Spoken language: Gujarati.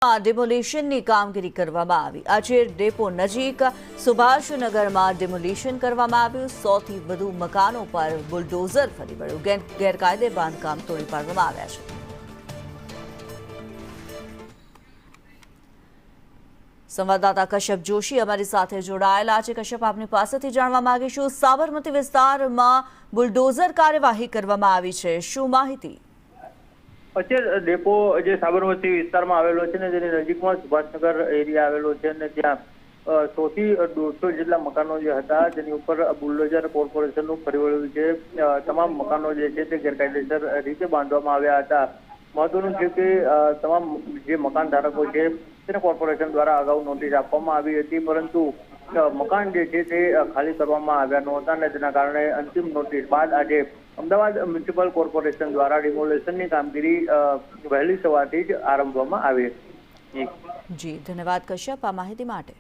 ડિમોલિશનની કામગીરી કરવામાં આવી। આજે ડેપો નજીક સુભાષનગરમાં ડિમોલિશન કરવામાં આવ્યું। 100થી વધુ મકાનો પર બુલડોઝર ફરી વળ્યું। ગેરકાયદે બાંધકામ તોડી પાડવામાં આવ્યા છે। સંવાદદાતા કશ્યપ જોશી અમારી સાથે જોડાયેલા છે। કશ્યપ, આપની પાસેથી જાણવા માંગીશું, સાબરમતી વિસ્તારમાં બુલડોઝર કાર્યવાહી કરવામાં આવી છે, શું માહિતી? અત્યારે ડેપો જે સાબરમતી વિસ્તારમાં આવેલો છે ને જેની નજીકમાં સુભાષનગર એરિયા આવેલો છે અને ત્યાં 100 થી 150 જેટલા મકાનો જે હતા જેની ઉપર બુલડોઝર કોર્પોરેશનનું ફરી વળ્યું છે। તમામ મકાનો જે છે તે ગેરકાયદેસર રીતે બાંધવામાં આવ્યા હતા। મહત્વનું છે કે તમામ જે મકાન ધારકો છે તેને કોર્પોરેશન દ્વારા અગાઉ નોટિસ આપવામાં આવી હતી, પરંતુ મકાન જે છે તે ખાલી કરવામાં આવ્યા નહોતા અને તેના કારણે અંતિમ નોટિસ બાદ આજે અમદાવાદ મ્યુનિસિપલ કોર્પોરેશન દ્વારા ડિમોલેશનની કામગીરી વહેલી સવારથી જ આરંભવામાં આવી। જી, ધન્યવાદ કશ્યપ આ માહિતી માટે।